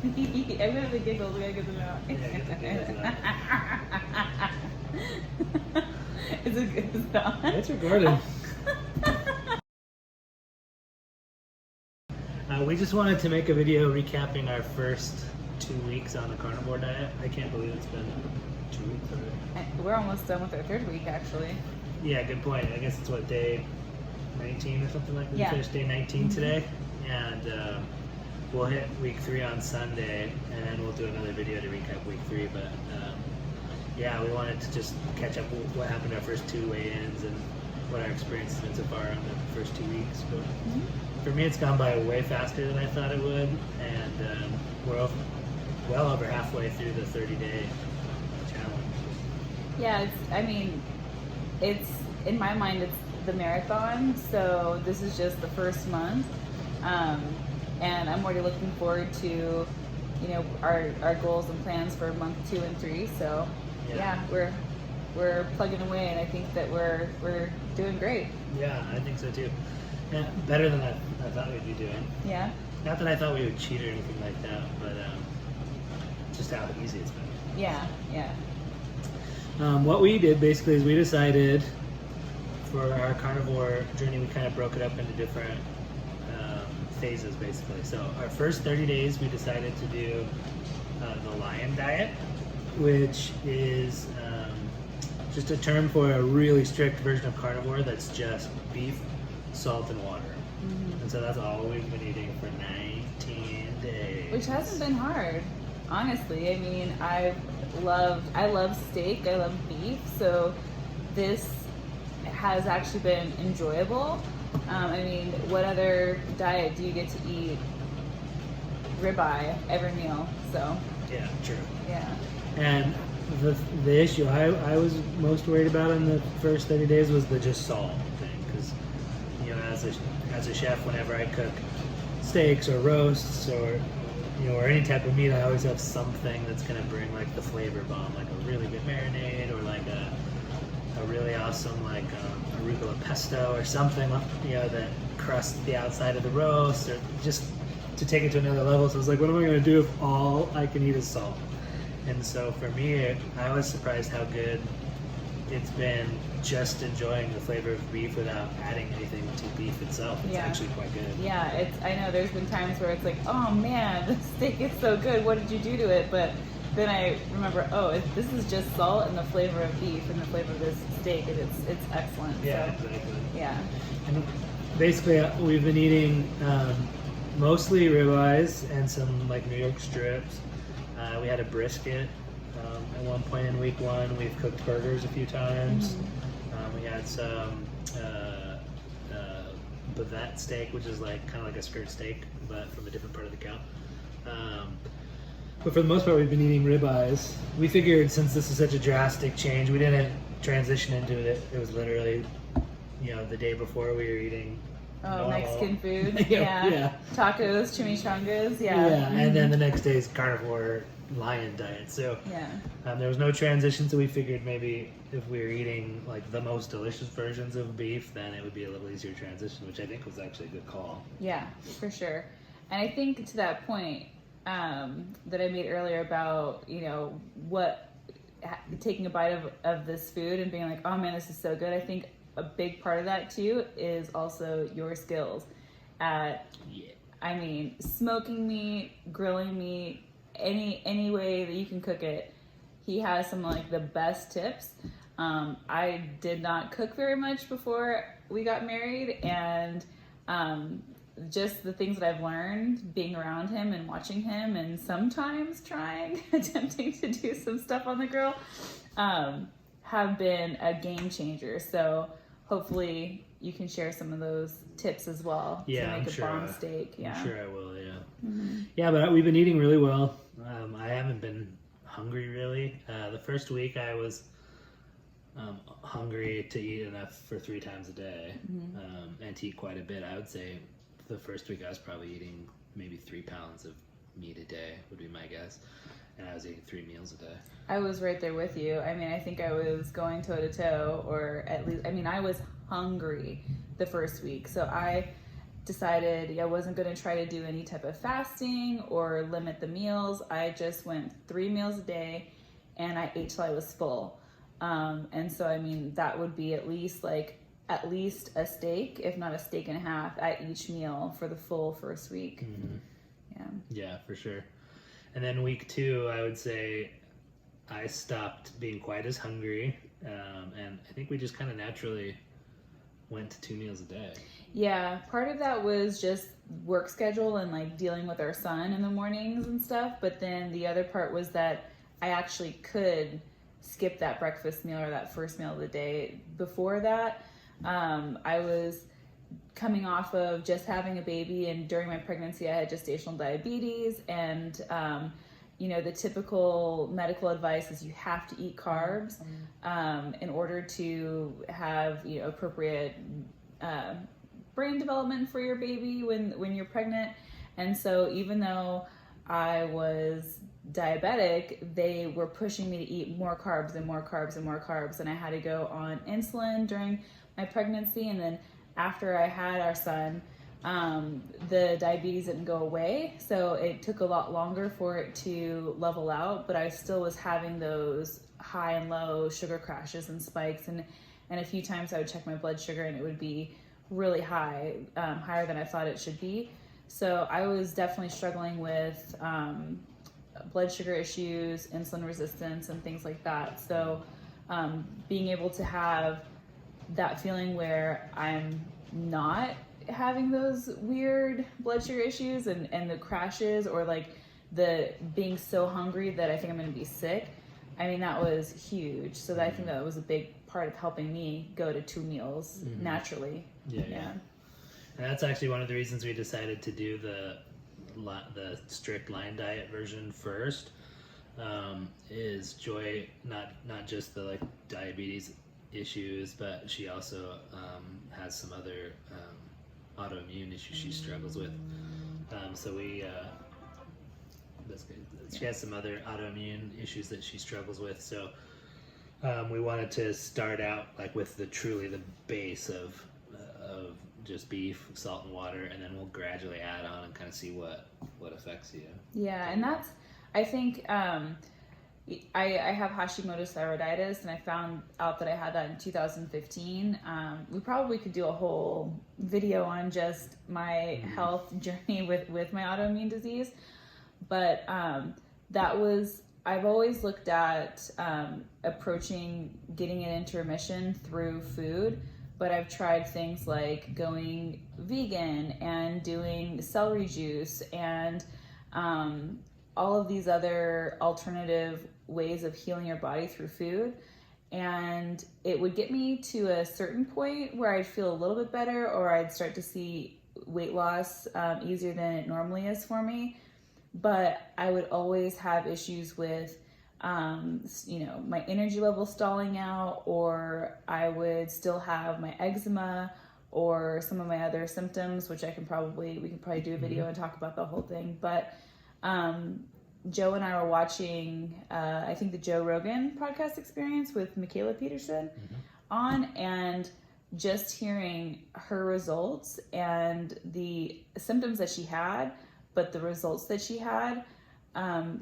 I'm gonna have the giggles. We gotta get them out. Is it good? Is it on? It's recording. We just wanted to make a video recapping our first 2 weeks on the carnivore diet. I can't believe it's been 2 weeks already. We're almost done with our third week, actually. Yeah, good point. I guess it's what, day 19 or something like that? Yeah. We finished day 19 today. And we'll hit week 3 on Sunday, and then we'll do another video to recap week 3. But yeah, we wanted to just catch up with what happened our first 2 weigh-ins and what our experience has been so far on the first 2 weeks. But for me, it's gone by way faster than I thought it would, and we're well over halfway through the 30-day challenge. Yeah, it's in my mind, it's the marathon. So this is just the first month, and I'm already looking forward to, our goals and plans for month 2 and 3. So yeah, we're plugging away, and I think that we're doing great. Yeah, I think so too. Yeah, better than I thought we'd be doing. Yeah. Not that I thought we would cheat or anything like that, but just how easy it's been. Yeah. What we did basically is we decided for our carnivore journey, we kind of broke it up into different phases basically. So our first 30 days, we decided to do the lion diet, which is just a term for a really strict version of carnivore that's just beef, salt, and water. And so that's all we've been eating for 19 days. Which hasn't been hard, honestly. I mean, I love steak, I love beef, so this has actually been enjoyable. What other diet do you get to eat ribeye every meal? So yeah, true. Yeah. And the issue I was most worried about in the first 30 days was the just salt thing, because as a chef, whenever I cook steaks or roasts or any type of meat, I always have something that's gonna bring like the flavor bomb, like a really good marinade or like a really awesome like arugula pesto or something, that crusts the outside of the roast, or just to take it to another level. So I was like, what am I gonna do if all I can eat is salt? And so for me, I was surprised how good it's been just enjoying the flavor of beef without adding anything to beef itself. It's actually quite good. Yeah, I know there's been times where it's like, oh man, the steak is so good, what did you do to it? But then I remember, this is just salt and the flavor of beef and the flavor of this steak, and it's excellent. Yeah, so, exactly. Yeah. And basically, we've been eating mostly ribeyes and some like New York strips. We had a brisket at one point in week 1. We've cooked burgers a few times. We had some bavette steak, which is like kind of like a skirt steak, but from a different part of the cow. But for the most part, we've been eating ribeyes. We figured since this is such a drastic change, we didn't transition into it. It was literally, the day before we were eating normal Mexican food. yeah. Tacos, chimichangas. Yeah. And then the next day is carnivore lion diet. So there was no transition, so we figured maybe if we were eating like the most delicious versions of beef, then it would be a little easier transition, which I think was actually a good call. Yeah, for sure. And I think to that point that I made earlier about, taking a bite of this food and being like, oh man, this is so good. I think a big part of that too is also your skills at, smoking meat, grilling meat, any way that you can cook it. He has some like the best tips. I did not cook very much before we got married, and just the things that I've learned being around him and watching him, and sometimes attempting to do some stuff on the grill, have been a game changer. So hopefully you can share some of those tips as well to make a bomb steak. Yeah, I'm sure I will. Yeah, but we've been eating really well. I haven't been hungry really. The first week I was hungry to eat enough for 3 times a day, and to eat quite a bit. I would say the first week I was probably eating maybe 3 pounds of meat a day would be my guess, and I was eating 3 meals a day. I was right there with you. I think I was going toe to toe, or at least, I was hungry the first week. So decided I wasn't going to try to do any type of fasting or limit the meals. I just went 3 meals a day and I ate till I was full. And so, I mean, that would be at least a steak, if not a steak and a half at each meal for the full first week. Yeah, for sure. And then week 2, I would say I stopped being quite as hungry. And I think we just kind of naturally went to 2 meals a day. Yeah, part of that was just work schedule and like dealing with our son in the mornings and stuff. But then the other part was that I actually could skip that breakfast meal or that first meal of the day. Before that, I was coming off of just having a baby, and during my pregnancy I had gestational diabetes, and the typical medical advice is you have to eat carbs in order to have appropriate brain development for your baby when you're pregnant. And so even though I was diabetic, they were pushing me to eat more carbs and more carbs and more carbs, and I had to go on insulin during my pregnancy. And then after I had our son, the diabetes didn't go away, so it took a lot longer for it to level out, but I still was having those high and low sugar crashes and spikes, and a few times I would check my blood sugar and it would be really high, higher than I thought it should be. So I was definitely struggling with blood sugar issues, insulin resistance, and things like that. So being able to have that feeling where I'm not having those weird blood sugar issues and the crashes, or like the being so hungry that I think I'm going to be sick, I mean, that was huge. So I think that was a big part of helping me go to 2 meals naturally. Yeah. And that's actually one of the reasons we decided to do the strict line diet version first. Is Joy not just the like diabetes issues, but she also has some other autoimmune issues she struggles with. So we that's good. She has some other autoimmune issues that she struggles with. So we wanted to start out like with the base of just beef, salt, and water, and then we'll gradually add on and kind of see what affects you. Yeah, and that's, I think, I have Hashimoto's thyroiditis, and I found out that I had that in 2015. We probably could do a whole video on just my health journey with my autoimmune disease, but I've always looked at approaching getting it into remission through food, but I've tried things like going vegan and doing celery juice and all of these other alternative ways of healing your body through food. And it would get me to a certain point where I'd feel a little bit better, or I'd start to see weight loss easier than it normally is for me. But I would always have issues with my energy level stalling out, or I would still have my eczema or some of my other symptoms, which we can probably do a video and talk about the whole thing. But Joe and I were watching, I think the Joe Rogan podcast experience with Michaela Peterson on, and just hearing her results and the symptoms that she had, but the results that she had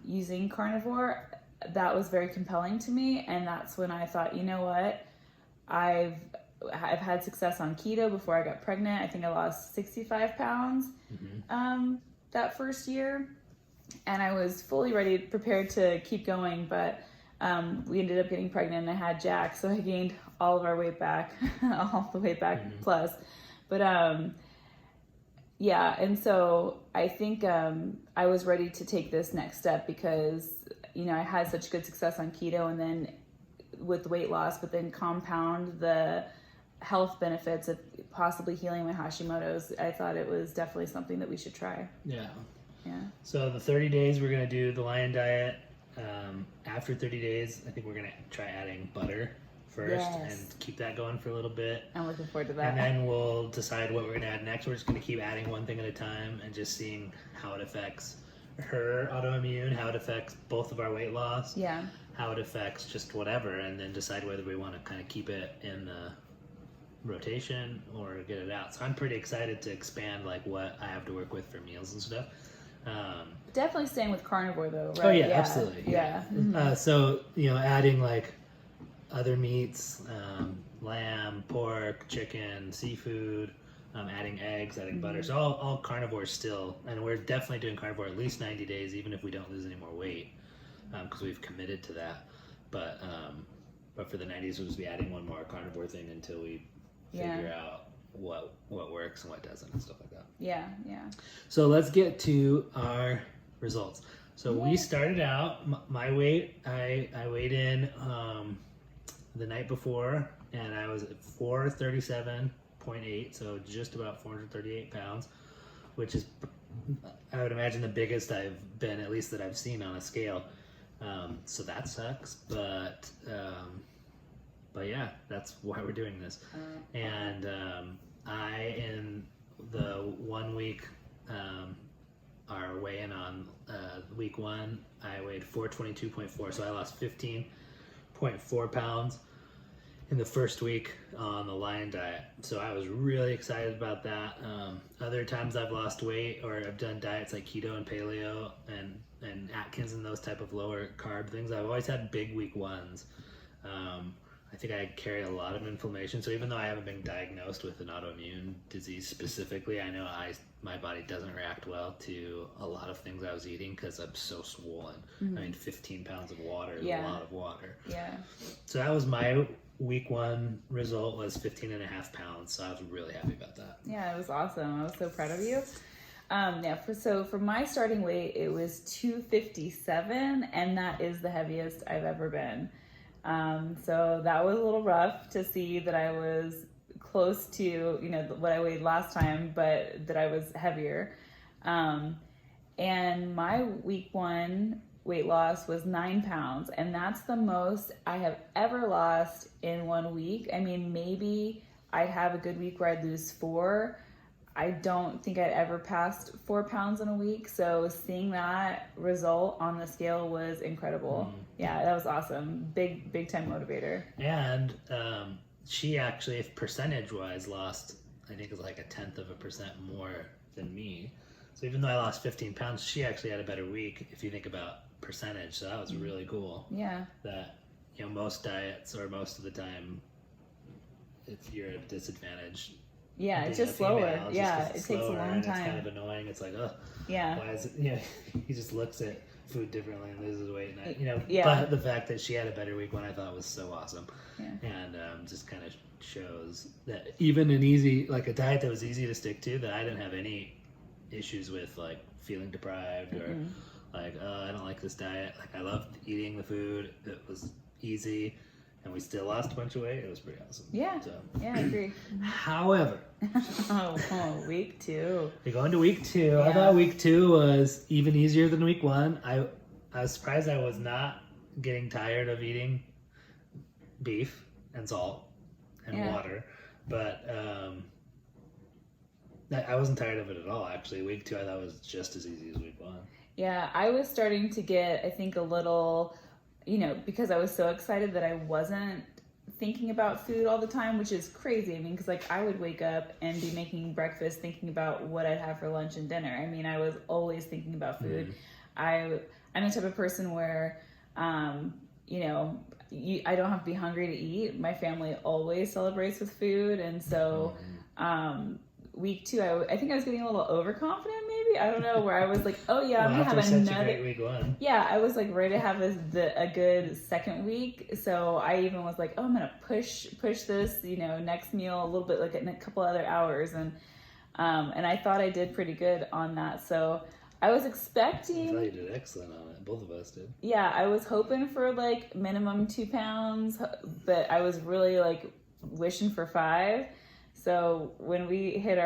using Carnivore, that was very compelling to me. And that's when I thought, you know what, I've had success on keto before I got pregnant. I think I lost 65 pounds that first year, and I was fully prepared to keep going, but we ended up getting pregnant and I had Jack, so I gained all of our weight back, all the way back plus. But yeah, and so I think I was ready to take this next step because, I had such good success on keto, and then with weight loss, but then compound the health benefits of possibly healing my Hashimoto's. I thought it was definitely something that we should try. Yeah. So the 30 days we're going to do the lion diet. After 30 days, I think we're going to try adding butter first and keep that going for a little bit. I'm looking forward to that. And then we'll decide what we're going to add next. We're just going to keep adding one thing at a time and just seeing how it affects her autoimmune, how it affects both of our weight loss, how it affects just whatever, and then decide whether we want to kind of keep it in rotation or get it out. So I'm pretty excited to expand like what I have to work with for meals and stuff. Definitely staying with carnivore though, right? Oh yeah, absolutely. Yeah. Mm-hmm. So adding like other meats, lamb, pork, chicken, seafood, adding eggs, adding butter. So all carnivore still, and we're definitely doing carnivore at least 90 days, even if we don't lose any more weight, because we've committed to that. But for the 90s, we'll just be adding one more carnivore thing until we figure out what works and what doesn't and stuff like that. Yeah. So let's get to our results. So we started out, my weight, I weighed in the night before, and I was at 437.8, so just about 438 pounds, which is, I would imagine, the biggest I've been, at least that I've seen on a scale. So that sucks, but yeah, that's why we're doing this. And I, in the 1 week, our weigh-in on week 1, I weighed 422.4, so I lost 15.4 pounds in the first week on the Lion diet. So I was really excited about that. Other times I've lost weight or I've done diets like keto and paleo and Atkins and those type of lower carb things, I've always had big week 1s. I think I carry a lot of inflammation. So even though I haven't been diagnosed with an autoimmune disease specifically, I know my body doesn't react well to a lot of things I was eating because I'm so swollen. I mean, 15 pounds of water is a lot of water. Yeah. So that was my week 1 result, was 15 and a half pounds. So I was really happy about that. Yeah, it was awesome. I was so proud of you. So for my starting weight, it was 257, and that is the heaviest I've ever been. So that was a little rough to see that I was close to, what I weighed last time, but that I was heavier. And my week 1 weight loss was 9 pounds, and that's the most I have ever lost in 1 week. I mean, maybe I'd have a good week where I'd lose 4. I don't think I'd ever passed 4 pounds in a week. So seeing that result on the scale was incredible. Yeah, that was awesome. Big time motivator. And she actually, if percentage wise, lost, I think it was like 1/10% more than me. So even though I lost 15 pounds, she actually had a better week if you think about percentage. So that was really cool. Yeah. That, most diets, or most of the time, if you're at a disadvantage, it's just slower. It takes a long time. It's kind of annoying. It's like, why is it? He just looks at food differently and loses weight. And but the fact that she had a better week 1, I thought was so awesome. Yeah. And just kind of shows that even a diet that was easy to stick to, that I didn't have any issues with, like feeling deprived or like, I don't like this diet. Like, I loved eating the food. It was easy. And we still lost a bunch of weight. It was pretty awesome. Yeah. So. Yeah, I agree. However, week 2. We go into week 2. Yeah. I thought week 2 was even easier than week 1. I was surprised I was not getting tired of eating beef and salt and water, but I wasn't tired of it at all. Actually, week 2 I thought was just as easy as week 1. Yeah, I was starting to get, I think, a little. Because I was so excited that I wasn't thinking about food all the time, which is crazy. I mean, because I would wake up and be making breakfast thinking about what I'd have for lunch and dinner. I mean, I was always thinking about food. I'm the type of person where, I don't have to be hungry to eat. My family always celebrates with food. And so week 2, I think I was getting a little overconfident, maybe. I don't know, where I was like, I'm gonna have another week 1. Yeah, I was like ready to have a good second week. So I even was like, I'm gonna push this, next meal a little bit, like in a couple other hours, and I thought I did pretty good on that. So I was expecting. I thought you did excellent on it. Both of us did. Yeah, I was hoping for like minimum 2 pounds, but I was really like wishing for 5. So when we hit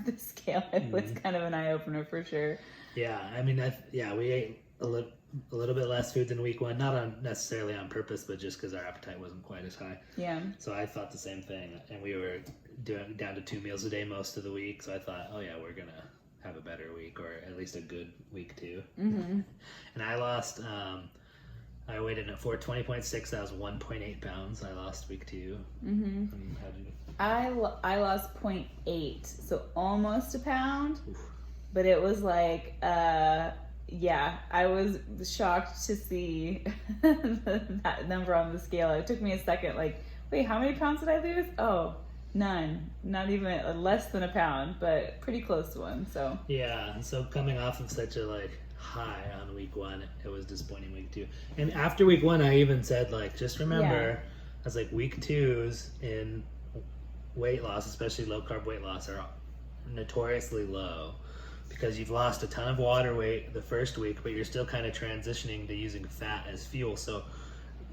the scale, it was kind of an eye opener for sure. Yeah, I mean, we ate a little bit less food than week 1, not necessarily on purpose, but just because our appetite wasn't quite as high. Yeah. So I thought the same thing, and we were doing down to 2 meals a day most of the week. So I thought, we're gonna have a better week, or at least a good week 2. And I lost I weighed in at 420.6. That was 1.8 pounds. I lost week 2. Mm-hmm. How did you? I lost 0.8, so almost a pound. Oof. But it was like, yeah, I was shocked to see that number on the scale. It took me a second, like, wait, how many pounds did I lose? Oh, none. Not even less than a pound, but pretty close to one. So yeah, and so coming off of such a like high on week 1, it was disappointing week 2. And after week 1, I even said like, just remember, I was like, week 2s in weight loss, especially low carb weight loss, are notoriously low because you've lost a ton of water weight the first week, but you're still kind of transitioning to using fat as fuel. So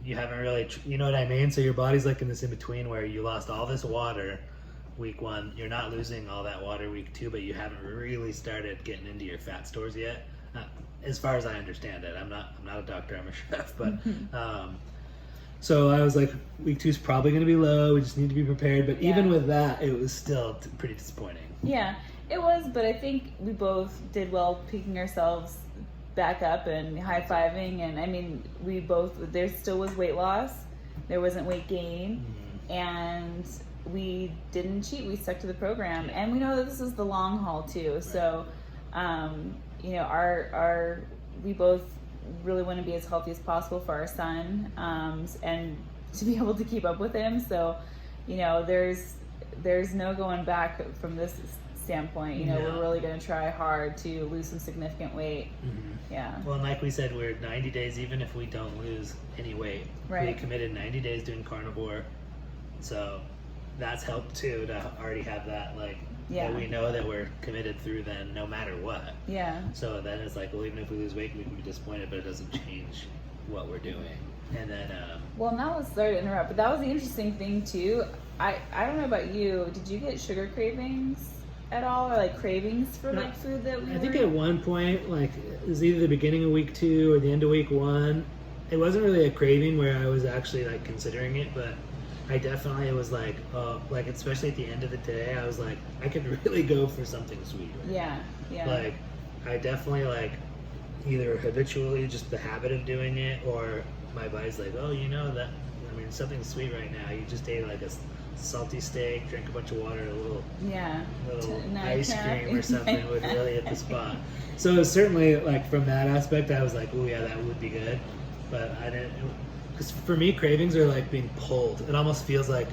you haven't really, you know what I mean? So your body's like in this in between where you lost all this water week 1, you're not losing all that water week 2, but you haven't really started getting into your fat stores yet. As far as I understand it, I'm not a doctor, I'm a chef, but so I was like, week 2 is probably going to be low. We just need to be prepared. But even with that, it was still pretty disappointing. Yeah, it was. But I think we both did well picking ourselves back up and high-fiving. And I mean, we both, there still was weight loss. There wasn't weight gain. Mm-hmm. And we didn't cheat. We stuck to the program. And we know that this is the long haul too. Right. So, you know, we both really want to be as healthy as possible for our son, and to be able to keep up with him. So, you know, there's no going back from this standpoint. You know, we're really going to try hard to lose some significant weight. Mm-hmm. Yeah. Well, and like we said, we're 90 days, even if we don't lose any weight. Right. We committed 90 days doing carnivore. So that's helped too, to already have that, like, that we know that we're committed through then no matter what. Yeah. So then it's like, well, even if we lose weight, we can be disappointed, but it doesn't change what we're doing. And then well, now let's start to interrupt, but that was the interesting thing too. I don't know about you, did you get sugar cravings at all, or like cravings for like food that we I think at one point, like it was either the beginning of week 2 or the end of week 1, it wasn't really a craving where I was actually like considering it, but I definitely was like, like especially at the end of the day, I was like, I could really go for something sweet. Right now. Yeah. Like, I definitely like either habitually just the habit of doing it, or my body's like, oh, you know that, I mean, something sweet right now. You just ate like a salty steak, drink a bunch of water, a little ice cream or something would really hit the spot. So it was certainly like from that aspect, I was like, oh yeah, that would be good, but I didn't. Because for me, cravings are like being pulled. It almost feels like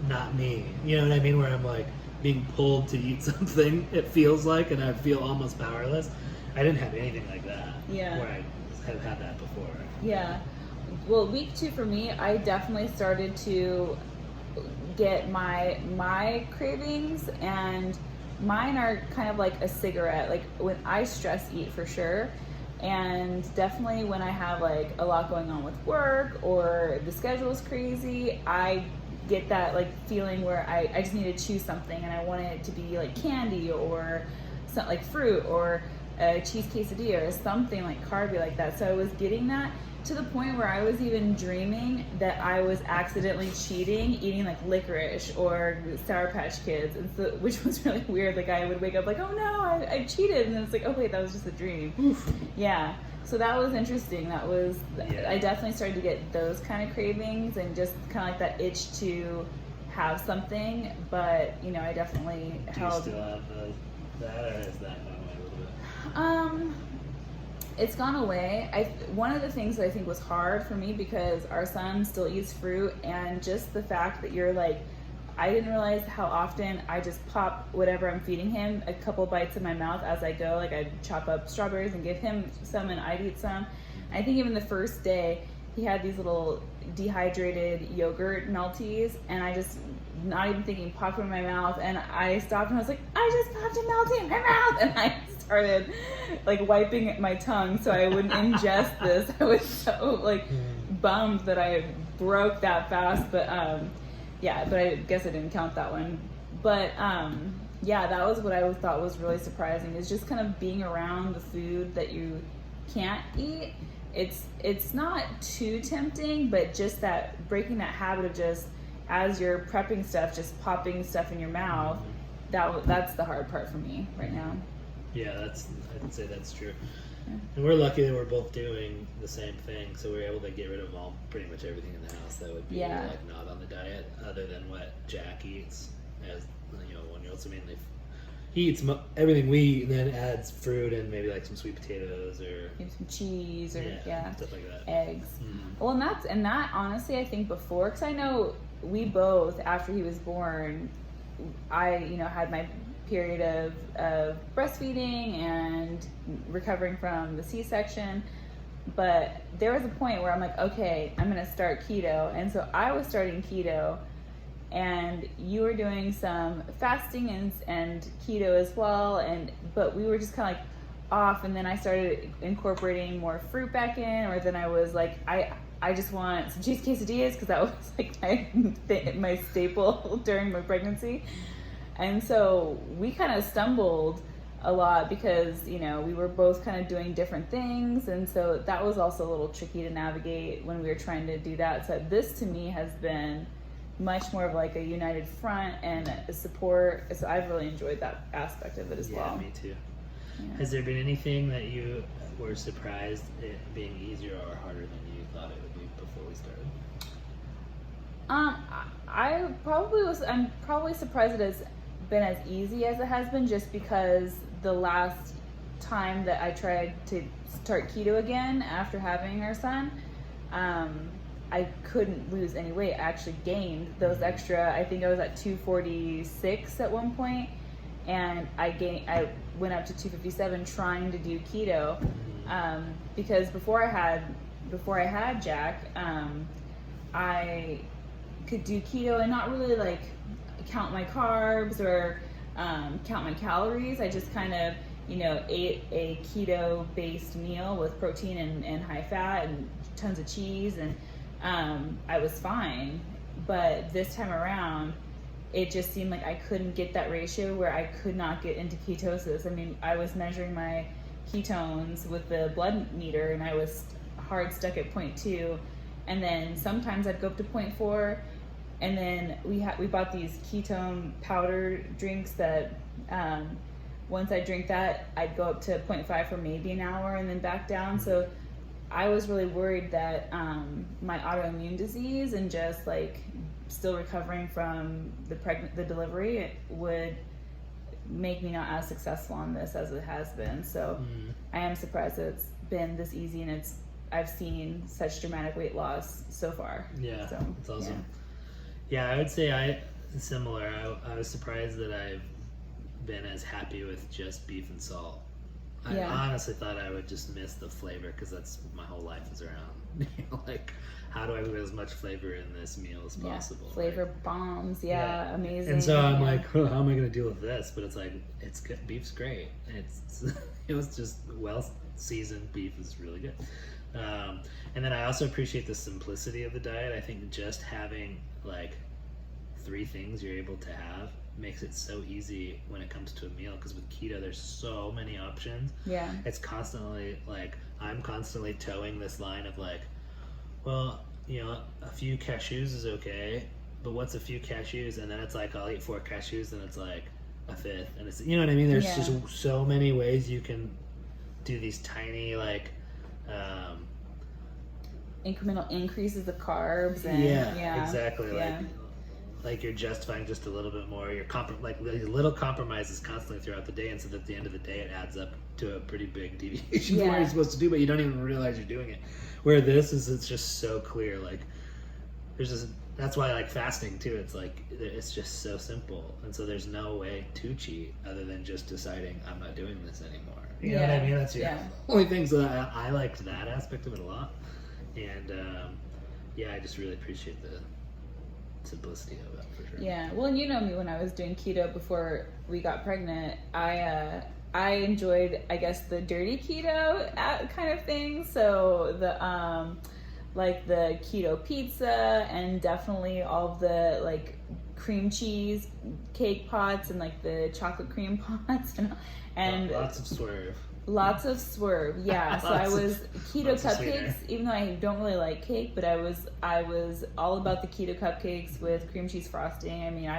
not me. You know what I mean? Where I'm like being pulled to eat something, it feels like, and I feel almost powerless. I didn't have anything like that. Yeah. Where I have had that before. Yeah. Well, week 2 for me, I definitely started to get my cravings, and mine are kind of like a cigarette. Like when I stress eat for sure. And definitely when I have like a lot going on with work or the schedule is crazy, I get that like feeling where I just need to choose something, and I want it to be like candy or something like fruit or a cheese quesadilla or something like carby like that. So I was getting that to the point where I was even dreaming that I was accidentally cheating, eating like licorice or Sour Patch Kids, and so, which was really weird. Like I would wake up like, oh no, I cheated, and then it's like, oh wait, that was just a dream. Oof. Yeah. So that was interesting. That was, I definitely started to get those kind of cravings and just kind of like that itch to have something. But you know, I definitely held. Do you still have that, or is that gone away a little bit? It's gone away. One of the things that I think was hard for me, because our son still eats fruit, and just the fact that you're like, I didn't realize how often I just pop whatever I'm feeding him a couple bites in my mouth as I go. Like I'd chop up strawberries and give him some, and I'd eat some. I think even the first day he had these little dehydrated yogurt melties, and I just, not even thinking, popped them in my mouth, and I stopped and I was like, I just popped a melty in my mouth, and I started like wiping my tongue so I wouldn't ingest this. I was so like bummed that I broke that fast, but yeah, but I guess I didn't count that one. But yeah, that was what I thought was really surprising, is just kind of being around the food that you can't eat. It's not too tempting, but just that breaking that habit of just, as you're prepping stuff, just popping stuff in your mouth, that's the hard part for me right now. Yeah, I would say that's true. And we're lucky that we're both doing the same thing, so we're able to get rid of pretty much everything in the house that would be like not on the diet, other than what Jack eats as 1-year-old. So mainly he eats everything we eat, and then adds fruit and maybe like some sweet potatoes or maybe some cheese or stuff like that, eggs. Mm-hmm. Well, and that honestly, I think before, because I know we both, after he was born, I had my period of breastfeeding and recovering from the C-section, but there was a point where I'm like, okay, I'm gonna start keto. And so I was starting keto, and you were doing some fasting and keto as well, but we were just kind of like off. And then I started incorporating more fruit back in, or then I was like, I just want some cheese quesadillas, because that was like my staple during my pregnancy. And so we kind of stumbled a lot because, we were both kind of doing different things. And so that was also a little tricky to navigate when we were trying to do that. So this to me has been much more of like a united front and a support. So I've really enjoyed that aspect of it as well. Yeah, me too. Yeah. Has there been anything that you were surprised it being easier or harder than you thought it would be before we started? I'm probably surprised it has been as easy as it has been, just because the last time that I tried to start keto again after having our son, I couldn't lose any weight. I actually gained those extra. I think I was at 246 at one point, and I went up to 257 trying to do keto, because before I had Jack, I could do keto and not really like count my carbs or count my calories. I just kind of ate a keto based meal with protein and high fat and tons of cheese, and I was fine. But this time around, it just seemed like I couldn't get that ratio where I could not get into ketosis. I mean, I was measuring my ketones with the blood meter, and I was hard stuck at 0.2, and then sometimes I'd go up to 0.4, and then we bought these ketone powder drinks that once I drink that, I'd go up to 0.5 for maybe an hour and then back down. So I was really worried that my autoimmune disease and just like still recovering from the delivery, it would make me not as successful on this as it has been. So I am surprised that it's been this easy, and I've seen such dramatic weight loss so far. Yeah, so, it's awesome. Yeah, I would say similar. I was surprised that I've been as happy with just beef and salt. I honestly thought I would just miss the flavor, because that's my whole life is around. Like, how do I put as much flavor in this meal as possible? Flavor bombs, amazing. And so I'm like, how am I going to deal with this? But it's like, it's good. Beef's great. It was just well seasoned beef is really good. And then I also appreciate the simplicity of the diet. I think just having like 3 things you're able to have makes it so easy when it comes to a meal, because with keto there's so many options. It's constantly like, I'm constantly towing this line of like, well, a few cashews is okay, but what's a few cashews? And then it's like, I'll eat 4 cashews and it's like a fifth, and it's, you know what I mean, there's just so many ways you can do these tiny like incremental increases of carbs and exactly. Like you're justifying just a little bit more. You're little compromises constantly throughout the day, and so that at the end of the day it adds up to a pretty big deviation from what you're supposed to do, but you don't even realize you're doing it. Where this is, it's just so clear. Like that's why I like fasting too. It's like, it's just so simple, and so there's no way to cheat other than just deciding I'm not doing this anymore. You know what I mean? That's the only thing. So I liked that aspect of it a lot, and I just really appreciate the simplicity of it, for sure. Yeah, well, and you know me, when I was doing keto before we got pregnant, I enjoyed, I guess, the dirty keto kind of thing. So the like the keto pizza, and definitely all of the like cream cheese cake pots and like the chocolate cream pots and lots of swerve. Lots of swerve, yeah. So I was keto cupcakes, even though I don't really like cake, but I was all about the keto cupcakes with cream cheese frosting. I mean,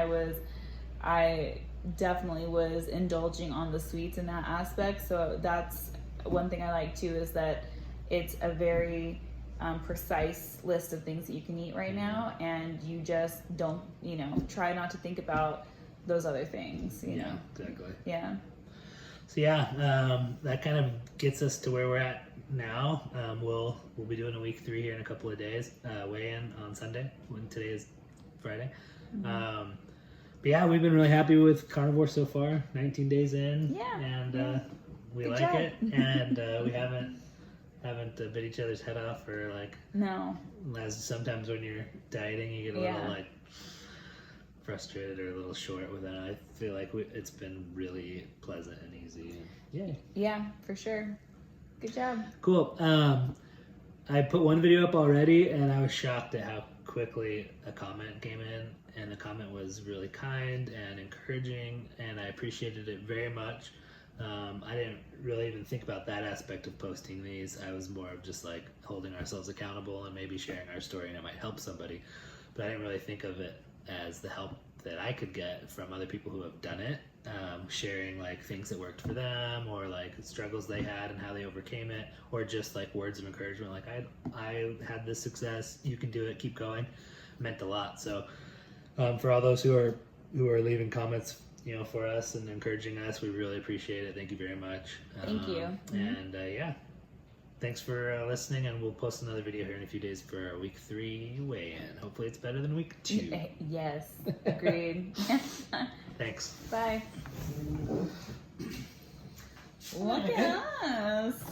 I definitely was indulging on the sweets in that aspect. So that's one thing I like too is that it's a very precise list of things that you can eat right now, and you just don't, try not to think about those other things, you know. Exactly. Yeah. So that kind of gets us to where we're at now. We'll be doing a week 3 here in a couple of days. Weigh in on Sunday, when today is Friday. Mm-hmm. But yeah, we've been really happy with Carnivore so far. 19 days in, Yeah, and we Good like job. it, and we haven't bit each other's head off, or like, No. as sometimes when you're dieting, you get a little like frustrated or a little short with it. I feel like it's been really pleasant and easy. Yay. Yeah, for sure. Good job. Cool. I put one video up already, and I was shocked at how quickly a comment came in, and the comment was really kind and encouraging, and I appreciated it very much. I didn't really even think about that aspect of posting these. I was more of just like holding ourselves accountable and maybe sharing our story, and it might help somebody, but I didn't really think of it as the help that I could get from other people who have done it, sharing like things that worked for them, or like struggles they had and how they overcame it, or just like words of encouragement like I had this success, you can do it, keep going, meant a lot. So for all those who are leaving comments, for us and encouraging us, we really appreciate it. Thank you very much. Thank you. And thanks for listening, and we'll post another video here in a few days for our week 3 weigh-in. Hopefully it's better than week 2. Yes, agreed. Thanks. Bye. Look at us.